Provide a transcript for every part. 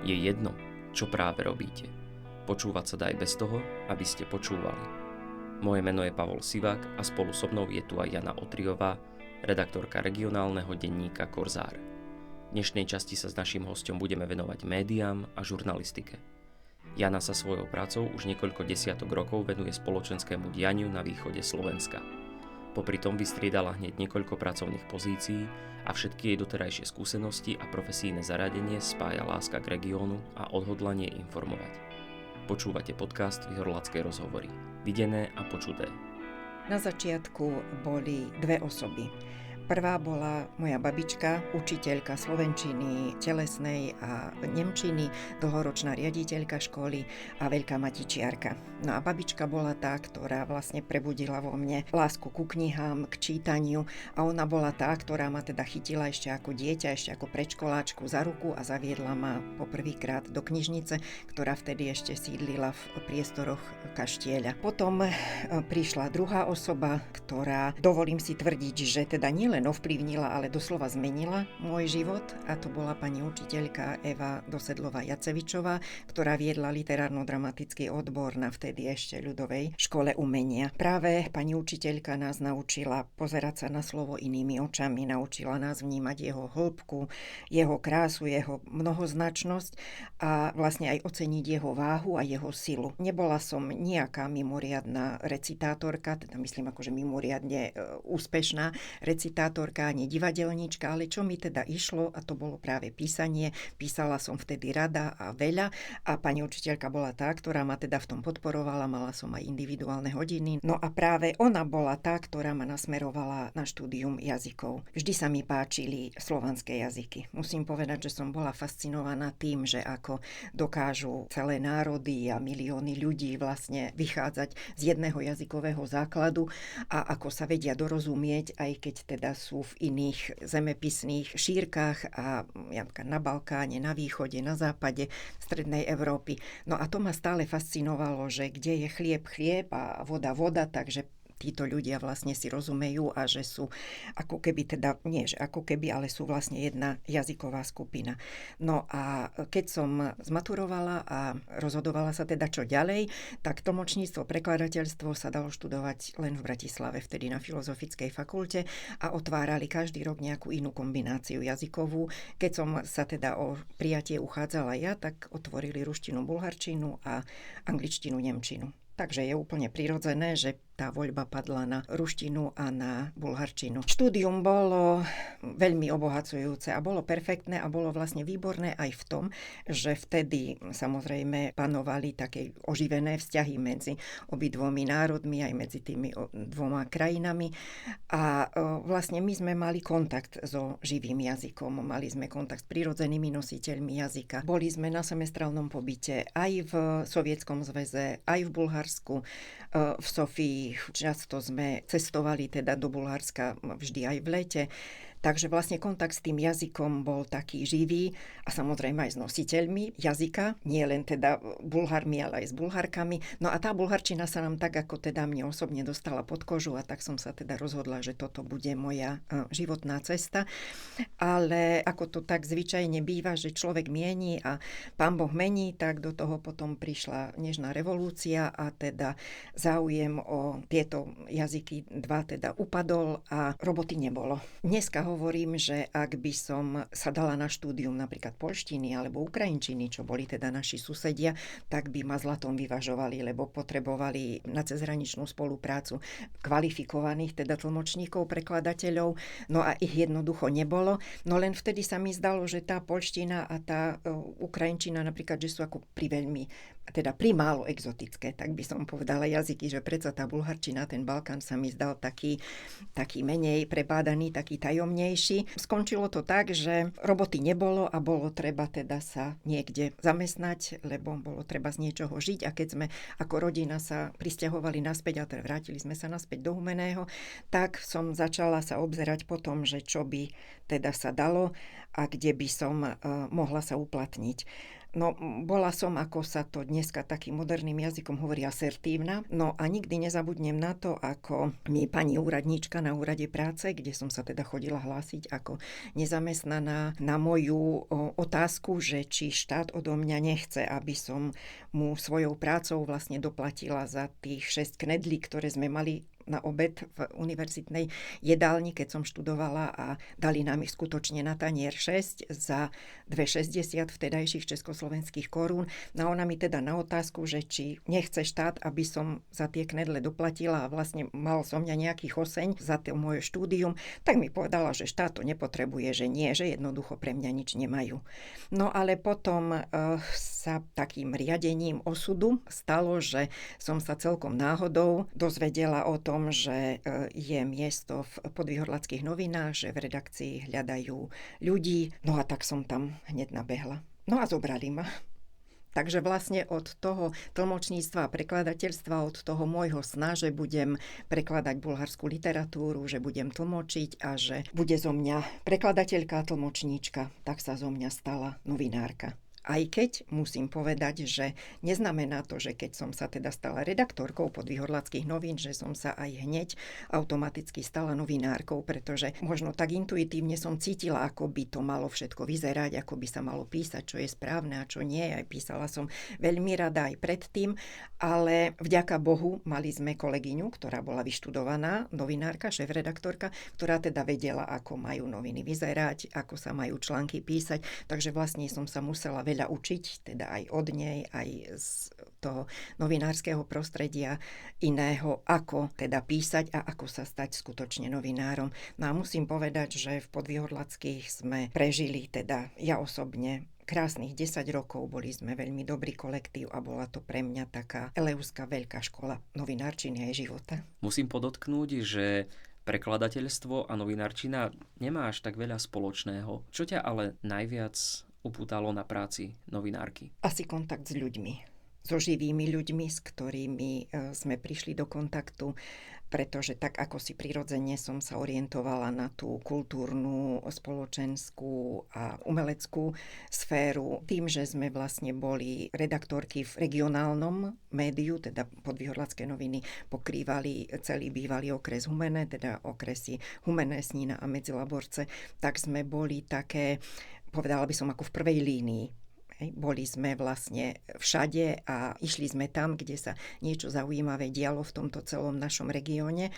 Je jedno, čo práve robíte. Počúvať sa dá aj bez toho, aby ste počúvali. Moje meno je Pavol Sivák a spolu so mnou je tu aj Jana Otriová, redaktorka regionálneho denníka Korzár. V dnešnej časti sa s naším hosťom budeme venovať médiám a žurnalistike. Jana sa svojou prácou už niekoľko desiatok rokov venuje spoločenskému dianiu na východe Slovenska. Popri tom vystriedala hneď niekoľko pracovných pozícií a všetky jej doterajšie skúsenosti a profesijné zaradenie spája láska k regiónu a odhodlanie informovať. Počúvate podcast Vyhorlacké rozhovory. Videné a počuté. Na začiatku boli dve osoby. Prvá bola moja babička, učiteľka slovenčiny, telesnej a nemčiny, dlhoročná riaditeľka školy a veľká matičiarka. No a babička bola tá, ktorá vlastne prebudila vo mne lásku ku knihám, k čítaniu a ona bola tá, ktorá ma teda chytila ešte ako dieťa, ešte ako predškoláčku za ruku a zaviedla ma poprvýkrát do knižnice, ktorá vtedy ešte sídlila v priestoroch kaštieľa. Potom prišla druhá osoba, ktorá, dovolím si tvrdiť, že teda nielen ovplyvnila, ale doslova zmenila môj život a to bola pani učiteľka Eva Dosedlová-Jacevičová, ktorá viedla literárno-dramatický odbor na vtedy ešte ľudovej škole umenia. Práve pani učiteľka nás naučila pozerať sa na slovo inými očami, naučila nás vnímať jeho hĺbku, jeho krásu, jeho mnohoznačnosť a vlastne aj oceniť jeho váhu a jeho silu. Nebola som nejaká mimoriadna recitátorka, teda myslím akože mimoriadne úspešná recitátorka, ani divadelníčka, ale čo mi teda išlo, a to bolo práve písanie. Písala som vtedy rada a veľa a pani učiteľka bola tá, ktorá ma teda v tom podporovala, mala som aj individuálne hodiny. No a práve ona bola tá, ktorá ma nasmerovala na štúdium jazykov. Vždy sa mi páčili slovanské jazyky. Musím povedať, že som bola fascinovaná tým, že ako dokážu celé národy a milióny ľudí vlastne vychádzať z jedného jazykového základu a ako sa vedia dorozumieť, aj keď teda sú v iných zemepisných šírkach a na Balkáne, na východe, na západe strednej Európy. No a to ma stále fascinovalo, že kde je chlieb, chlieb a voda, voda, takže títo ľudia vlastne si rozumejú a že sú ako keby teda, nie že ako keby, ale sú vlastne jedna jazyková skupina. No a keď som zmaturovala a rozhodovala sa teda čo ďalej, tak tlmočníctvo, prekladateľstvo sa dalo študovať len v Bratislave, vtedy na Filozofickej fakulte a otvárali každý rok nejakú inú kombináciu jazykovú. Keď som sa teda o prijatie uchádzala ja, tak otvorili ruštinu, bulharčinu a angličtinu, nemčinu. Takže je úplne prirodzené, že tá voľba padla na ruštinu a na bulharčinu. Štúdium bolo veľmi obohacujúce a bolo perfektné a bolo vlastne výborné aj v tom, že vtedy samozrejme panovali také oživené vzťahy medzi obidvomi národmi, aj medzi tými dvoma krajinami a vlastne my sme mali kontakt so živým jazykom, mali sme kontakt s prirodzenými nositeľmi jazyka. Boli sme na semestrálnom pobyte aj v Sovietskom zväze, aj v Bulharsku, v Sofii. Často sme cestovali teda do Bulharska vždy aj v lete. Takže vlastne kontakt s tým jazykom bol taký živý a samozrejme aj s nositeľmi jazyka, nie len teda Bulharmi, ale aj s Bulharkami. No a tá bulharčina sa nám tak ako teda mne osobne dostala pod kožu a tak som sa teda rozhodla, že toto bude moja životná cesta. Ale ako to tak zvyčajne býva, že človek mieni a Pán Boh mení, tak do toho potom prišla nežná revolúcia a teda záujem o tieto jazyky dva teda upadol a roboty nebolo. Dneska hovorím, že ak by som sa dala na štúdium napríklad poľštiny alebo ukrajinčiny, čo boli teda naši susedia, tak by ma zlatom vyvažovali, lebo potrebovali na cezhraničnú spoluprácu kvalifikovaných teda tlmočníkov, prekladateľov, no a ich jednoducho nebolo. No len vtedy sa mi zdalo, že tá poľština a tá ukrajinčina napríklad, že sú ako primálo exotické, tak by som povedala jazyky, že predsa tá bulharčina, ten Balkán sa mi zdal taký menej prebádaný, taký tajomnejší. Skončilo to tak, že roboty nebolo a bolo treba teda sa niekde zamestnať, lebo bolo treba z niečoho žiť a keď sme ako rodina sa prisťahovali naspäť a teda vrátili sme sa naspäť do Humenného, tak som začala sa obzerať po tom, že čo by teda sa dalo a kde by som mohla sa uplatniť. No, bola som, ako sa to dneska takým moderným jazykom hovorí, asertívna. No a nikdy nezabudnem na to, ako mi pani úradníčka na úrade práce, kde som sa teda chodila hlásiť ako nezamestnaná, na moju otázku, že či štát odo mňa nechce, aby som mu svojou prácou vlastne doplatila za tých 6 knedlí, ktoré sme mali na obed v univerzitnej jedálni, keď som študovala, a dali nám ich skutočne na tanier 6 za 2,60 vtedajších československých korún. No ona mi teda na otázku, že či nechce štát, aby som za tie knedle doplatila a vlastne mal som mňa nejaký choseň za to moje štúdium, tak mi povedala, že štát to nepotrebuje, že nie, že jednoducho pre mňa nič nemajú. No ale potom sa takým riadením osudu stalo, že som sa celkom náhodou dozvedela o tom, že je miesto v Podvýhorladských novinách, že v redakcii hľadajú ľudí. No a tak som tam hneď nabehla. No a zobrali ma. Takže vlastne od toho tlmočníctva a prekladateľstva, od toho môjho sna, že budem prekladať bulharskú literatúru, že budem tlmočiť a že bude zo mňa prekladateľka a tlmočníčka, tak sa zo mňa stala novinárka. Aj keď musím povedať, že neznamená to, že keď som sa teda stala redaktorkou Podvýhorladských novín, že som sa aj hneď automaticky stala novinárkou, pretože možno tak intuitívne som cítila, ako by to malo všetko vyzerať, ako by sa malo písať, čo je správne a čo nie. Aj písala som veľmi rada aj predtým, ale vďaka Bohu mali sme kolegyňu, ktorá bola vyštudovaná, novinárka, šéfredaktorka, ktorá teda vedela, ako majú noviny vyzerať, ako sa majú články písať, takže vlastne som sa musela veľa učiť, teda aj od nej, aj z toho novinárskeho prostredia iného, ako teda písať a ako sa stať skutočne novinárom. No a musím povedať, že v Podvýhorladských sme prežili, teda ja osobne, krásnych 10 rokov, boli sme veľmi dobrý kolektív a bola to pre mňa taká eleuská veľká škola novinárčiny aj života. Musím podotknúť, že prekladateľstvo a novinárčina nemá až tak veľa spoločného. Čo ťa ale najviac upútalo na práci novinárky? Asi kontakt s ľuďmi. So živými ľuďmi, s ktorými sme prišli do kontaktu, pretože tak ako si prirodzene som sa orientovala na tú kultúrnu, spoločenskú a umeleckú sféru, tým, že sme vlastne boli redaktorky v regionálnom médiu, teda Podvýhorladské noviny pokrývali celý bývalý okres Humenné, teda okresy Humenné, Snína a Medzilaborce, tak sme boli také, povedala by som, ako v prvej línii. Boli sme vlastne všade a išli sme tam, kde sa niečo zaujímavé dialo v tomto celom našom regióne.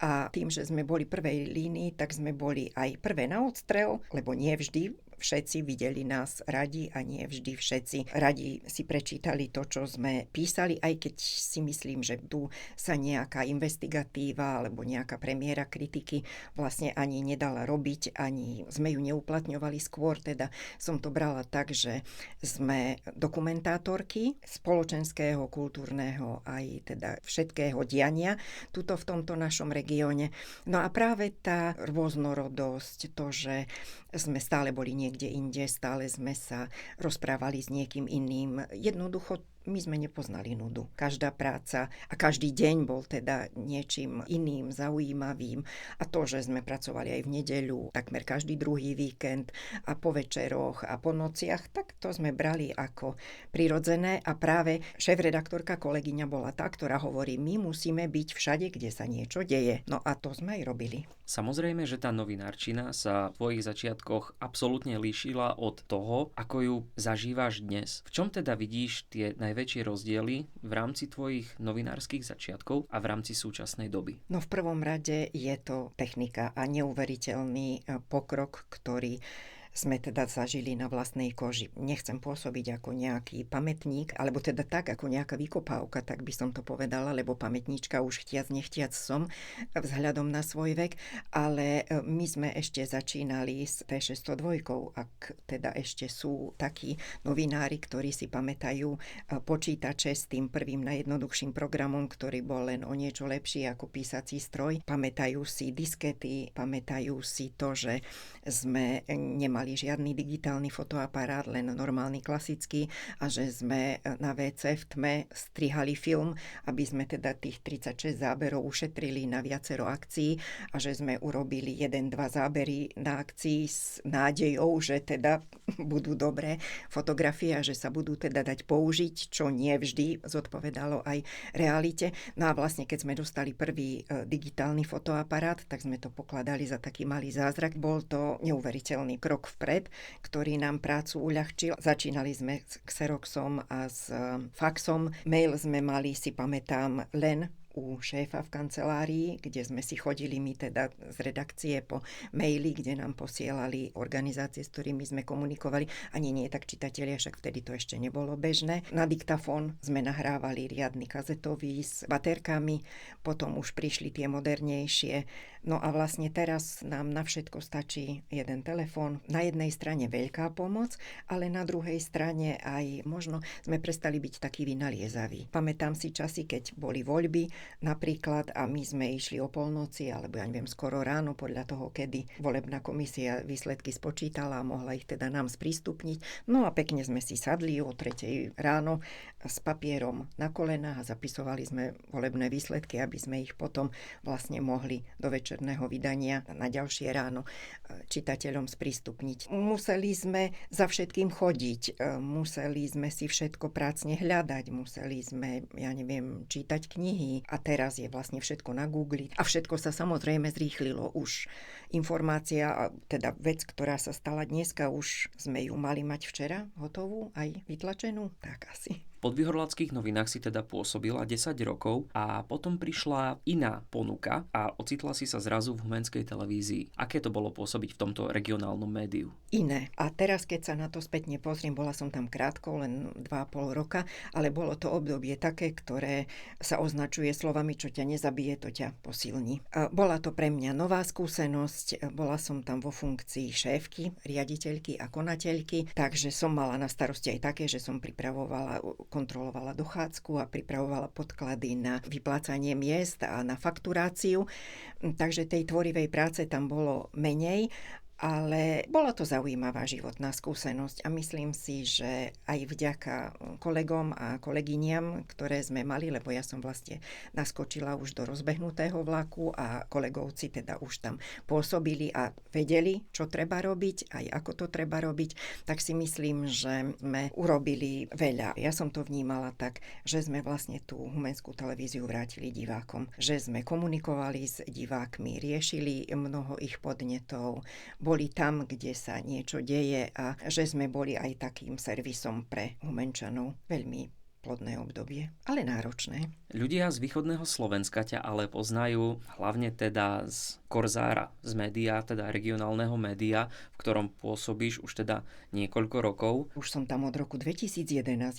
A tým, že sme boli prvej línii, tak sme boli aj prvé na odstrel, lebo nie vždy všetci videli nás radi a nie vždy všetci radi si prečítali to, čo sme písali, aj keď si myslím, že tu sa nejaká investigatíva alebo nejaká premiéra kritiky vlastne ani nedala robiť, ani sme ju neuplatňovali. Skôr teda som to brala tak, že sme dokumentátorky spoločenského, kultúrneho aj teda všetkého diania tuto v tomto našom regióne. No a práve tá rôznorodosť, to, že sme stále boli niekde inde, stále sme sa rozprávali s niekým iným. Jednoducho my sme nepoznali nudu. Každá práca a každý deň bol teda niečím iným, zaujímavým. A to, že sme pracovali aj v nedeľu, takmer každý druhý víkend a po večeroch a po nociach, tak to sme brali ako prirodzené. A práve šéfredaktorka, kolegyňa bola tá, ktorá hovorí, my musíme byť všade, kde sa niečo deje. No a to sme aj robili. Samozrejme, že tá novinárčina sa v tvojich začiatkoch absolútne líšila od toho, ako ju zažívaš dnes. V čom teda vidíš tie najväčšie rozdiely v rámci tvojich novinárskych začiatkov a v rámci súčasnej doby? No v prvom rade je to technika a neuveriteľný pokrok, ktorý sme teda zažili na vlastnej koži. Nechcem pôsobiť ako nejaký pamätník, alebo teda tak, ako nejaká vykopávka, tak by som to povedala, lebo pamätníčka už chtiac nechtiac som vzhľadom na svoj vek, ale my sme ešte začínali s T602, ak teda ešte sú takí novinári, ktorí si pamätajú počítače s tým prvým najjednoduchším programom, ktorý bol len o niečo lepší ako písací stroj. Pamätajú si diskety, pamätajú si to, že sme nemali nemali žiadny digitálny fotoaparát, len normálny klasický a že sme na WC v tme strihali film, aby sme teda tých 36 záberov ušetrili na viacero akcií a že sme urobili 1-2 zábery na akcii s nádejou, že teda budú dobré fotografie a že sa budú teda dať použiť, čo nie vždy zodpovedalo aj realite. No a vlastne keď sme dostali prvý digitálny fotoaparát, tak sme to pokladali za taký malý zázrak. Bol to neuveriteľný krok vpred, ktorý nám prácu uľahčil. Začínali sme s Xeroxom a s faxom. Mail sme mali, si pamätám, len u šéfa v kancelárii, kde sme si chodili my teda z redakcie po maili, kde nám posielali organizácie, s ktorými sme komunikovali. Ani nie tak čitatelia, však vtedy to ešte nebolo bežné. Na diktafón sme nahrávali riadny kazetový s baterkami, potom už prišli tie modernejšie. No a vlastne teraz nám na všetko stačí jeden telefón. Na jednej strane veľká pomoc, ale na druhej strane aj možno sme prestali byť takí vynaliezaví. Pamätám si časy, keď boli voľby, napríklad, a my sme išli o polnoci, alebo ja neviem, skoro ráno, podľa toho, kedy volebná komisia výsledky spočítala a mohla ich teda nám sprístupniť. No a pekne sme si sadli o 3 ráno s papierom na kolenách a zapisovali sme volebné výsledky, aby sme ich potom vlastne mohli do večerného vydania na ďalšie ráno čitateľom sprístupniť. Museli sme za všetkým chodiť, museli sme si všetko prácne hľadať, museli sme, ja neviem, čítať knihy. A teraz je vlastne všetko na Google. A všetko sa samozrejme zrýchlilo. Už informácia, teda vec, ktorá sa stala dneska, už sme ju mali mať včera hotovú, aj vytlačenú. Tak asi. V Podvihorladských novinách si teda pôsobila 10 rokov a potom prišla iná ponuka a ocitla si sa zrazu v Humenskej televízii. Aké to bolo pôsobiť v tomto regionálnom médiu? Iné. A teraz, keď sa na to spätne pozriem, bola som tam krátko, len 2,5 roka, ale bolo to obdobie také, ktoré sa označuje slovami, čo ťa nezabije, to ťa posilní. Bola to pre mňa nová skúsenosť, bola som tam vo funkcii šéfky, riaditeľky a konateľky, takže som mala na starosti aj také, že som kontrolovala dochádzku a pripravovala podklady na vyplácanie miest a na fakturáciu. Takže tej tvorivej práce tam bolo menej, ale bola to zaujímavá životná skúsenosť a myslím si, že aj vďaka kolegom a kolegyniam, ktoré sme mali, lebo ja som vlastne naskočila už do rozbehnutého vlaku a kolegovci teda už tam pôsobili a vedeli, čo treba robiť, aj ako to treba robiť, tak si myslím, že sme urobili veľa. Ja som to vnímala tak, že sme vlastne tú Humenskú televíziu vrátili divákom, že sme komunikovali s divákmi, riešili mnoho ich podnetov, boli tam, kde sa niečo deje a že sme boli aj takým servisom pre Humenčanov. Veľmi plodné obdobie, ale náročné. Ľudia z východného Slovenska ťa ale poznajú hlavne teda z Korzára, z média, teda regionálneho média, v ktorom pôsobíš už teda niekoľko rokov. Už som tam od roku 2011,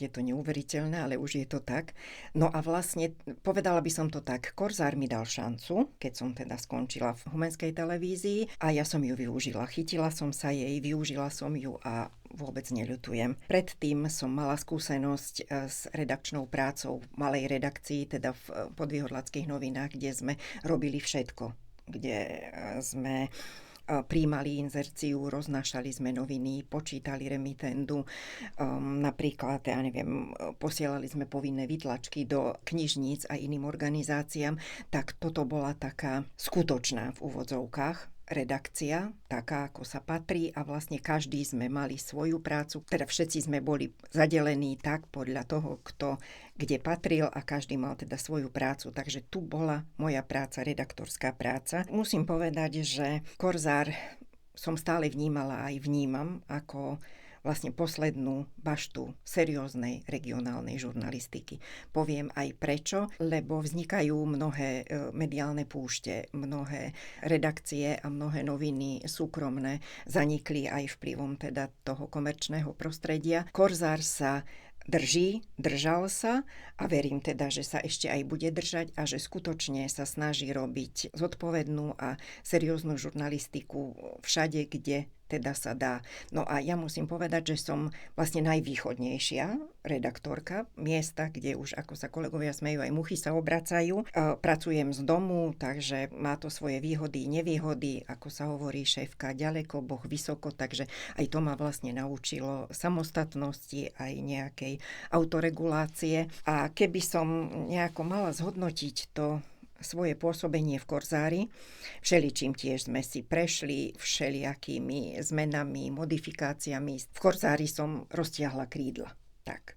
je to neuveriteľné, ale už je to tak. No a vlastne, povedala by som to tak, Korzár mi dal šancu, keď som teda skončila v Humenskej televízii a ja som ju využila. Chytila som sa jej, využila som ju a vôbec neľutujem. Predtým som mala skúsenosť s redakčnou prácou v malej redakcii, teda v Podvihorladských novinách, kde sme robili všetko. Kde sme prijímali inzerciu, roznášali sme noviny, počítali remitendu, napríklad, ja neviem, posielali sme povinné vytlačky do knižníc a iným organizáciám, tak toto bola taká skutočná v úvodzovkách redakcia, taká, ako sa patrí a vlastne každý sme mali svoju prácu, teda všetci sme boli zadelení tak podľa toho, kto kde patril a každý mal teda svoju prácu, takže tu bola moja práca, redaktorská práca. Musím povedať, že Korzár som stále vnímala aj vnímam ako vlastne poslednú baštu serióznej regionálnej žurnalistiky. Poviem aj prečo, lebo vznikajú mnohé mediálne púšte, mnohé redakcie a mnohé noviny súkromné zanikli aj vplyvom teda toho komerčného prostredia. Korzár sa držal sa a verím teda, že sa ešte aj bude držať a že skutočne sa snaží robiť zodpovednú a serióznu žurnalistiku všade, kde teda sa dá. No a ja musím povedať, že som vlastne najvýchodnejšia redaktorka miesta, kde už, ako sa kolegovia smejú, aj muchy sa obracajú. Pracujem z domu, takže má to svoje výhody, nevýhody, ako sa hovorí šéfka, ďaleko, Boh vysoko, takže aj to ma vlastne naučilo samostatnosti, aj nejakej autoregulácie. A keby som nejako mala zhodnotiť to svoje pôsobenie v Korzári, všeličím tiež sme si prešli, všelijakými zmenami, modifikáciami. V Korzári som roztiahla krídla. Tak.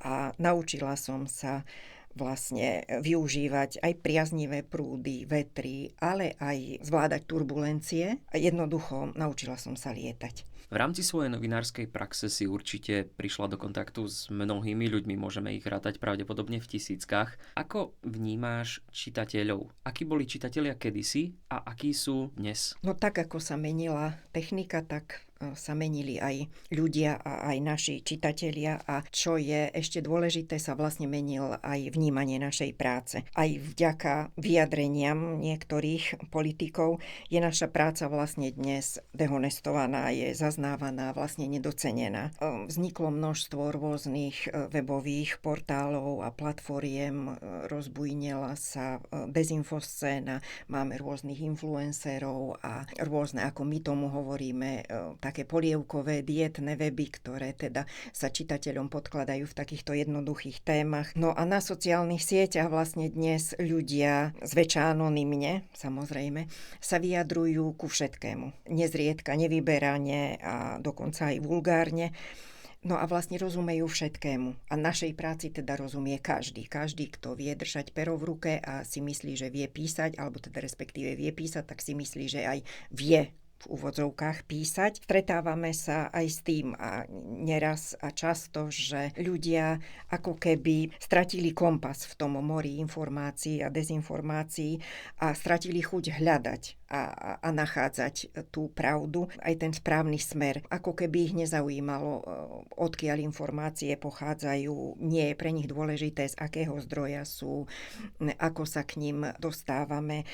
A naučila som sa vlastne využívať aj priaznivé prúdy, vetry, ale aj zvládať turbulencie. A jednoducho naučila som sa lietať. V rámci svojej novinárskej praxe si určite prišla do kontaktu s mnohými ľuďmi, môžeme ich rátať pravdepodobne v tisíckach. Ako vnímáš čitateľov? Akí boli čitatelia kedysi a akí sú dnes? No tak, ako sa menila technika, tak sa menili aj ľudia a aj naši čitatelia a čo je ešte dôležité, sa vlastne menil aj vnímanie našej práce. Aj vďaka vyjadreniam niektorých politikov je naša práca vlastne dnes dehonestovaná, je zaznávaná, vlastne nedocenená. Vzniklo množstvo rôznych webových portálov a platformiem, rozbujnila sa dezinfoscéna, máme rôznych influencerov a rôzne, ako my tomu hovoríme, také polievkové dietné weby, ktoré teda sa čitateľom podkladajú v takýchto jednoduchých témach. No a na sociálnych sieťach vlastne dnes ľudia zväčša anonymne, samozrejme, sa vyjadrujú ku všetkému. Nezriedka, nevyberane a dokonca aj vulgárne. No a vlastne rozumejú všetkému. A našej práci teda rozumie každý. Každý, kto vie držať pero v ruke a si myslí, že vie písať, alebo teda respektíve vie písať, tak si myslí, že aj vie v úvodzovkách písať. Stretávame sa aj s tým a neraz a často, že ľudia ako keby stratili kompas v tom mori informácií a dezinformácií a stratili chuť hľadať a nachádzať tú pravdu, aj ten správny smer. Ako keby ich nezaujímalo, odkiaľ informácie pochádzajú, nie je pre nich dôležité, z akého zdroja sú, ako sa k ním dostávame.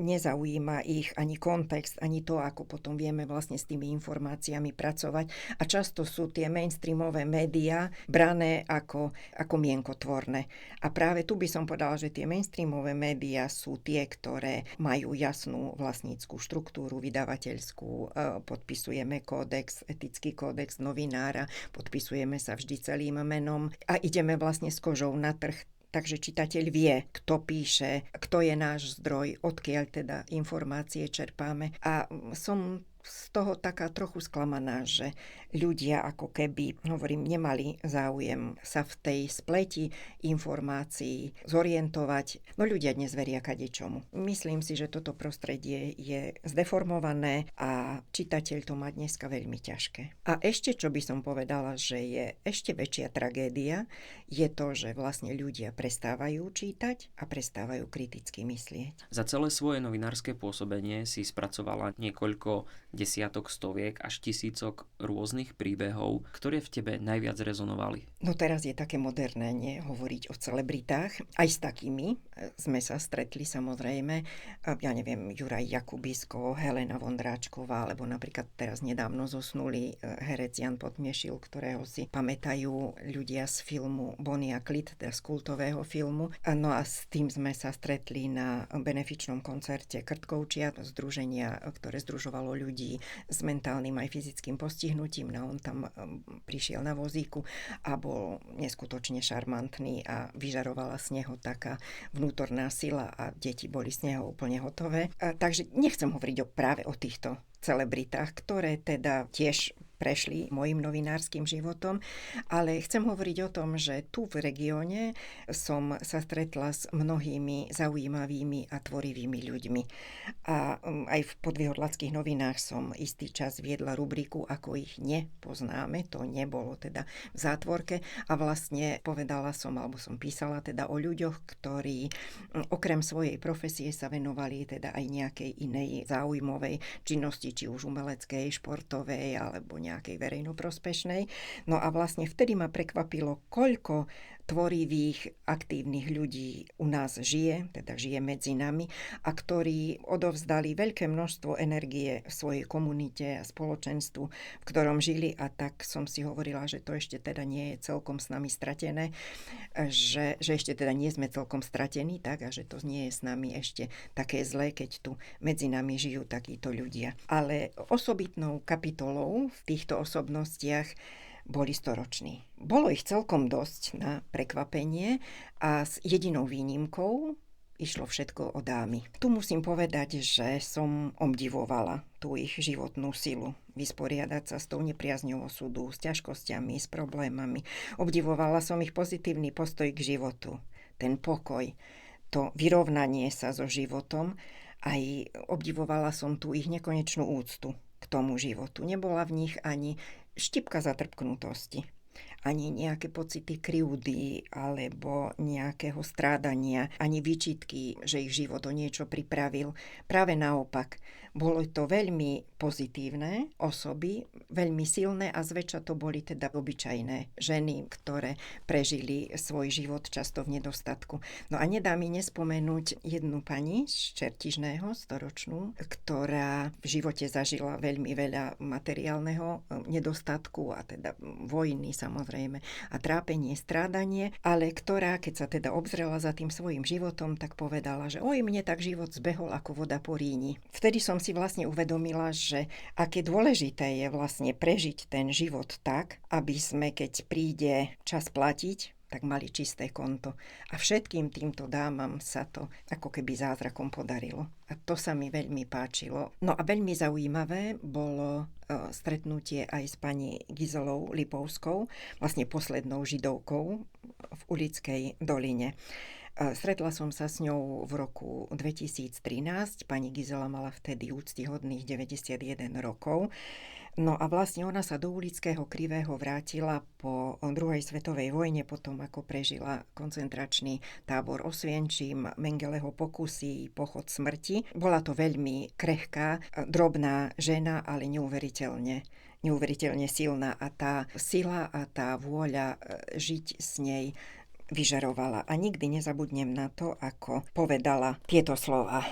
Nezaujíma ich ani kontext, ani to, ako potom vieme vlastne s tými informáciami pracovať. A často sú tie mainstreamové médiá brané ako mienkotvorné. A práve tu by som povedala, že tie mainstreamové médiá sú tie, ktoré majú jasnú vlastnícku štruktúru vydavateľskú, podpisujeme kódex, etický kódex novinára, podpisujeme sa vždy celým menom a ideme vlastne s kožou na trh. Takže čitateľ vie, kto píše, kto je náš zdroj, odkiaľ teda informácie čerpáme. A som z toho taká trochu sklamaná, že ľudia ako keby, hovorím, nemali záujem sa v tej spleti informácií zorientovať. No ľudia dnes veria kadečomu. Myslím si, že toto prostredie je zdeformované a čitateľ to má dneska veľmi ťažké. A ešte, čo by som povedala, že je ešte väčšia tragédia, je to, že vlastne ľudia prestávajú čítať a prestávajú kriticky myslieť. Za celé svoje novinárske pôsobenie si spracovala niekoľko desiatok, stoviek až tisícok rôznych príbehov, ktoré v tebe najviac rezonovali. No teraz je také moderné hovoriť o celebritách. Aj s takými sme sa stretli samozrejme. Ja neviem, Juraj Jakubisko, Helena Vondráčková, alebo napríklad teraz nedávno zosnulý herec Jan Podmiešil, ktorého si pamätajú ľudia z filmu Bonnie a Clyde, teda z kultového filmu. No a s tým sme sa stretli na benefičnom koncerte Krtkovčiat, združenia, ktoré združovalo ľudí s mentálnym aj fyzickým postihnutím. No on tam prišiel na vozíku a bol neskutočne šarmantný a vyžarovala z neho taká vnútorná sila a deti boli z neho úplne hotové. Takže nechcem hovoriť práve o týchto celebritách, ktoré teda tiež prešli mojim novinárskym životom, ale chcem hovoriť o tom, že tu v regióne som sa stretla s mnohými zaujímavými a tvorivými ľuďmi. A aj v Podvýhodlackých novinách som istý čas viedla rubriku Ako ich nepoznáme, to nebolo teda v zátvorke a vlastne povedala som, alebo som písala teda o ľuďoch, ktorí okrem svojej profesie sa venovali teda aj nejakej inej záujmovej činnosti, či už umeleckej, športovej alebo nejakej verejnoprospešnej. No a vlastne vtedy ma prekvapilo, koľko tvorivých, aktívnych ľudí u nás žije medzi nami a ktorí odovzdali veľké množstvo energie svojej komunite a spoločenstvu, v ktorom žili, a tak som si hovorila, že to ešte teda nie je celkom s nami stratené, že ešte teda nie sme celkom stratení, tak, a že to nie je s nami ešte také zlé, keď tu medzi nami žijú takíto ľudia. Ale osobitnou kapitolou v týchto osobnostiach boli storoční. Bolo ich celkom dosť na prekvapenie a s jedinou výnimkou išlo všetko o dámy. Tu musím povedať, že som obdivovala tú ich životnú silu vysporiadať sa s tou nepriazňou osudu, s ťažkosťami, s problémami. Obdivovala som ich pozitívny postoj k životu, ten pokoj, to vyrovnanie sa so životom. Aj obdivovala som tu ich nekonečnú úctu k tomu životu. Nebola v nich ani štipka zatrpknutosti, ani nejaké pocity krivdy alebo nejakého strádania, ani výčitky, že ich život o niečo pripravil. Práve naopak, bolo to veľmi pozitívne osoby, veľmi silné a zväčša to boli teda obyčajné ženy, ktoré prežili svoj život často v nedostatku. No a nedá mi nespomenúť jednu pani z Čertižného, storočnú, ktorá v živote zažila veľmi veľa materiálneho nedostatku a teda vojny samozrejme a trápenie, strádanie, ale ktorá, keď sa teda obzrela za tým svojim životom, tak povedala, že mne tak život zbehol ako voda po Ríni. Vtedy som si vlastne uvedomila, že aké dôležité je vlastne prežiť ten život tak, aby sme, keď príde čas platiť, tak mali čisté konto. A všetkým týmto dámam sa to ako keby zázrakom podarilo. A to sa mi veľmi páčilo. No a veľmi zaujímavé bolo stretnutie aj s pani Gizolou Lipovskou, vlastne poslednou židovkou v Ulickej doline. Stretla som sa s ňou v roku 2013. Pani Gizola mala vtedy úctyhodných 91 rokov. No a vlastne ona sa do Ulického Krivého vrátila po druhej svetovej vojne, potom ako prežila koncentračný tábor Osvienčim, Mengeleho pokusy, pochod smrti. Bola to veľmi krehká, drobná žena, ale neuveriteľne silná, a tá sila a tá vôľa žiť s nej vyžarovala. A nikdy nezabudnem na to, ako povedala tieto slova.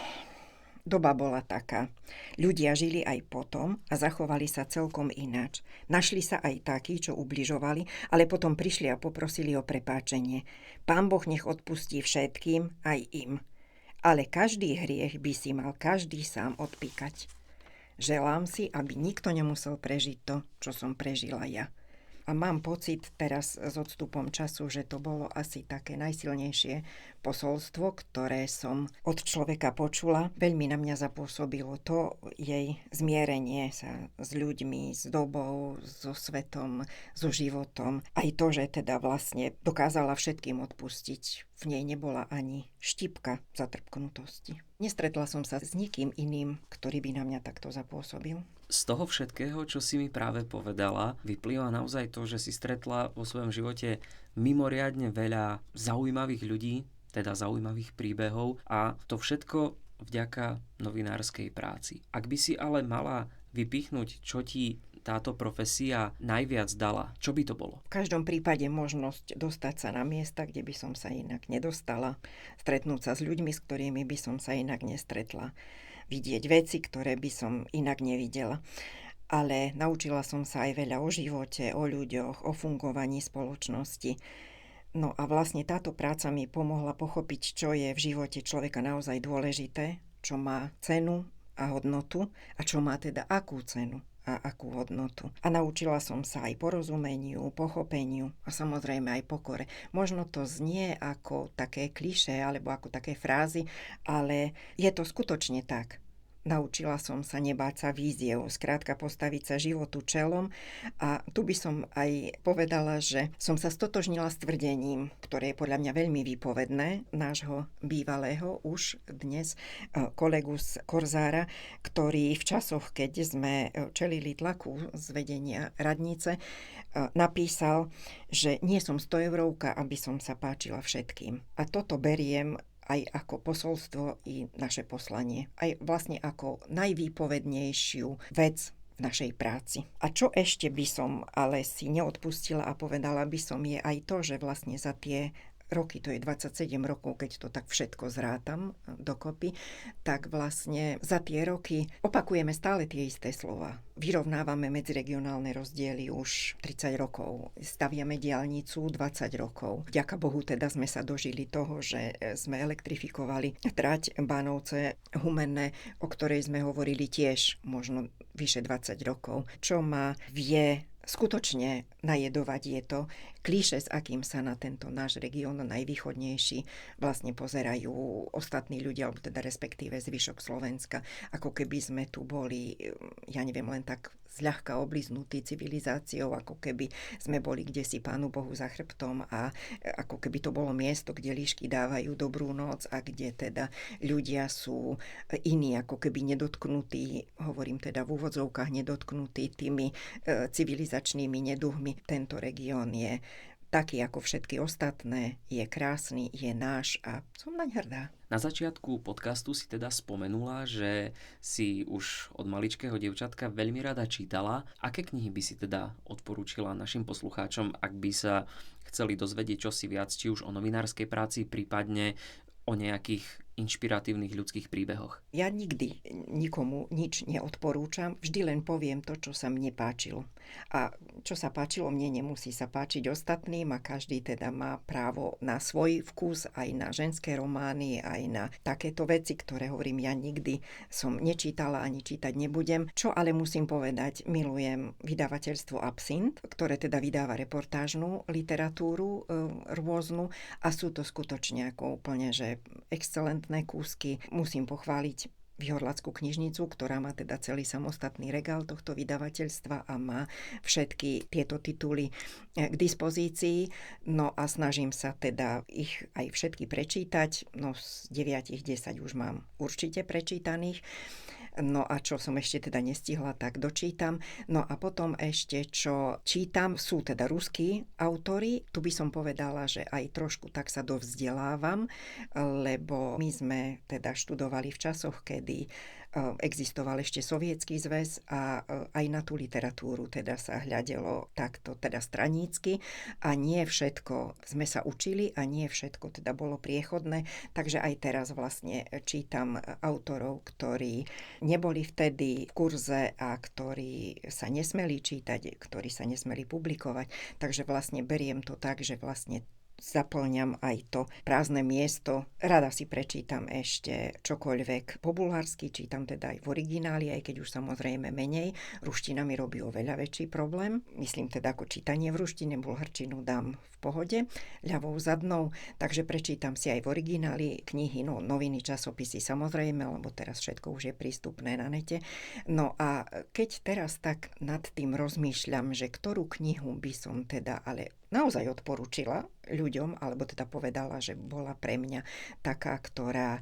Doba bola taká. Ľudia žili aj potom a zachovali sa celkom ináč. Našli sa aj takí, čo ubližovali, ale potom prišli a poprosili o prepáčenie. Pán Boh nech odpustí všetkým, aj im. Ale každý hriech by si mal každý sám odpíkať. Želám si, aby nikto nemusel prežiť to, čo som prežila ja. A mám pocit teraz s odstupom času, že to bolo asi také najsilnejšie posolstvo, ktoré som od človeka počula. Veľmi na mňa zapôsobilo to jej zmierenie sa s ľuďmi, s dobou, so svetom, so životom. Aj to, že teda vlastne dokázala všetkým odpustiť. V nej nebola ani štipka zatrpknutosti. Nestretla som sa s nikým iným, ktorý by na mňa takto zapôsobil. Z toho všetkého, čo si mi práve povedala, vyplýva naozaj to, že si stretla vo svojom živote mimoriadne veľa zaujímavých ľudí, teda zaujímavých príbehov, a to všetko vďaka novinárskej práci. Ak by si ale mala vypichnúť, čo ti táto profesia najviac dala, čo by to bolo? V každom prípade možnosť dostať sa na miesta, kde by som sa inak nedostala, stretnúť sa s ľuďmi, s ktorými by som sa inak nestretla, vidieť veci, ktoré by som inak nevidela. Ale naučila som sa aj veľa o živote, o ľuďoch, o fungovaní spoločnosti. No a vlastne táto práca mi pomohla pochopiť, čo je v živote človeka naozaj dôležité, čo má cenu a hodnotu a čo má teda akú cenu a akú hodnotu. A naučila som sa aj porozumeniu, pochopeniu a samozrejme aj pokore. Možno to znie ako také klišé alebo ako také frázy, ale je to skutočne tak. Naučila som sa nebáť sa víziev, skrátka postaviť sa životu čelom, a tu by som aj povedala, že som sa stotožnila s tvrdením, ktoré je podľa mňa veľmi výpovedné, nášho bývalého už dnes kolegu z Korzára, ktorý v časoch, keď sme čelili tlaku z vedenia radnice, napísal, že nie som 100-eurovka, aby som sa páčila všetkým. A toto beriem aj ako posolstvo i naše poslanie. Aj vlastne ako najvýpovednejšiu vec v v našej práci. A čo ešte by som ale si neodpustila a povedala by som je aj to, že vlastne za tie roky, to je 27 rokov, keď to tak všetko zrátam dokopy, tak vlastne za tie roky opakujeme stále tie isté slova. Vyrovnávame medziregionálne rozdiely už 30 rokov. Staviame diaľnicu 20 rokov. Vďaka Bohu teda sme sa dožili toho, že sme elektrifikovali trať Bánovce-Humenné, o ktorej sme hovorili tiež možno vyše 20 rokov. Čo ma vie skutočne najedovať je to klíše, s akým sa na tento náš región najvýchodnejší vlastne pozerajú ostatní ľudia, alebo teda respektíve zvyšok Slovenska, ako keby sme tu boli, ja neviem, len tak zľahka obliznutí civilizáciou, ako keby sme boli kdesi Pánu Bohu za chrbtom a ako keby to bolo miesto, kde líšky dávajú dobrú noc a kde teda ľudia sú iní, ako keby nedotknutí, hovorím teda v úvodzovkách nedotknutí tými civilizačnými neduhmi. Tento región je taký ako všetky ostatné, je krásny, je náš a som naň hrdá. Na začiatku podcastu si teda spomenula, že si už od maličkého dievčatka veľmi rada čítala. Aké knihy by si teda odporúčila našim poslucháčom, ak by sa chceli dozvedieť čosi viac, či už o novinárskej práci, prípadne o nejakých inšpiratívnych ľudských príbehoch? Ja nikdy nikomu nič neodporúčam, vždy len poviem to, čo sa mne páčilo. A čo sa páčilo mne, nemusí sa páčiť ostatným a každý teda má právo na svoj vkus, aj na ženské romány, aj na takéto veci, ktoré hovorím, ja nikdy som nečítala ani čítať nebudem. Čo ale musím povedať, milujem vydavateľstvo Absint, ktoré teda vydáva reportážnu literatúru rôznu a sú to skutočne ako úplne, že excelentné kúsky. Musím pochváliť Vyhorlackú knižnicu, ktorá má teda celý samostatný regál tohto vydavateľstva a má všetky tieto tituly k dispozícii. No a snažím sa teda ich aj všetky prečítať. No z 9-10 už mám určite prečítaných. No a čo som ešte teda nestihla, tak dočítam. No a potom ešte, čo čítam, sú teda ruskí autori. Tu by som povedala, že aj trošku tak sa dovzdelávam, lebo my sme teda študovali v časoch, kedy existoval ešte Sovietsky zväz a aj na tú literatúru teda sa hľadelo takto teda stranícky a nie všetko sme sa učili a nie všetko teda bolo priechodné, takže aj teraz vlastne čítam autorov, ktorí neboli vtedy v kurze a ktorí sa nesmeli čítať, ktorí sa nesmeli publikovať, takže vlastne beriem to tak, že vlastne zaplňam aj to prázdne miesto. Rada si prečítam ešte čokoľvek po bulharsky, čítam teda aj v origináli, aj keď už samozrejme menej. Ruština mi robí oveľa väčší problém. Myslím teda ako čítanie v ruštine, bulharčinu dám v pohode, ľavou zadnou, takže prečítam si aj v origináli knihy, no noviny, časopisy samozrejme, lebo teraz všetko už je prístupné na nete. No a keď teraz tak nad tým rozmýšľam, že ktorú knihu by som teda ale naozaj odporúčila ľuďom, alebo teda povedala, že bola pre mňa taká, ktorá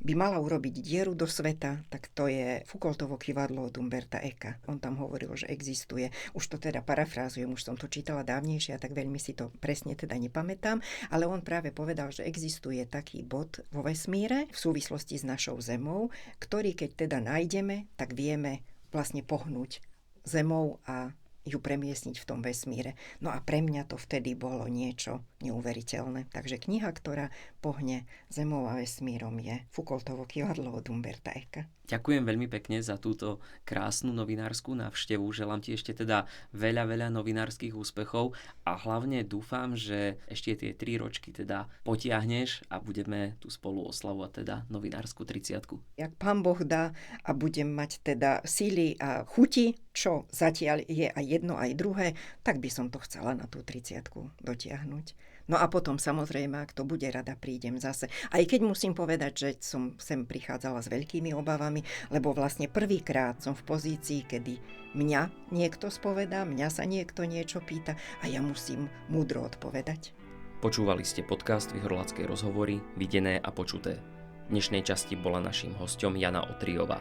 by mala urobiť dieru do sveta, tak to je Foucaultovo kyvadlo od Umberta Eka. On tam hovoril, že existuje, už to teda parafrázujem, už som to čítala dávnejšie a tak veľmi si to presne teda nepamätám, ale on práve povedal, že existuje taký bod vo vesmíre v súvislosti s našou Zemou, ktorý keď teda nájdeme, tak vieme vlastne pohnúť Zemou a ju premiestniť v tom vesmíre. No a pre mňa to vtedy bolo niečo neuveriteľné. Takže kniha, ktorá pohne Zemou a vesmírom, je Foucaultovo kyvadlo od Umberta Eka. Ďakujem veľmi pekne za túto krásnu novinárskú návštevu. Želám ti ešte teda veľa novinárskych úspechov a hlavne dúfam, že ešte tie 3 ročky teda potiahneš a budeme tu spolu oslavovať teda novinárskú 30-ku. Jak Pán Boh dá a budem mať teda síly a chuti, čo zatiaľ je aj jedno, aj druhé, tak by som to chcela na tú 30-ku dotiahnuť. No a potom samozrejme, ak to bude, rada prídem zase. Aj keď musím povedať, že som sem prichádzala s veľkými obavami, lebo vlastne prvýkrát som v pozícii, kedy mňa niekto spovedá, mňa sa niekto niečo pýta a ja musím múdro odpovedať. Počúvali ste podcast Vyhorlacké rozhovory, videné a počuté. V dnešnej časti bola naším hosťom Jana Otriová.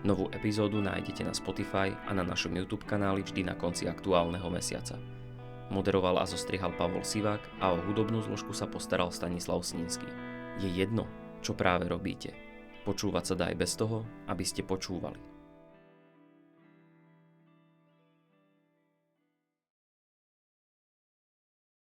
Novú epizódu nájdete na Spotify a na našom YouTube kanáli vždy na konci aktuálneho mesiaca. Moderoval a zostrihal Pavol Sivák a o hudobnú zložku sa postaral Stanislav Snínsky. Je jedno, čo práve robíte. Počúvať sa dá aj bez toho, aby ste počúvali.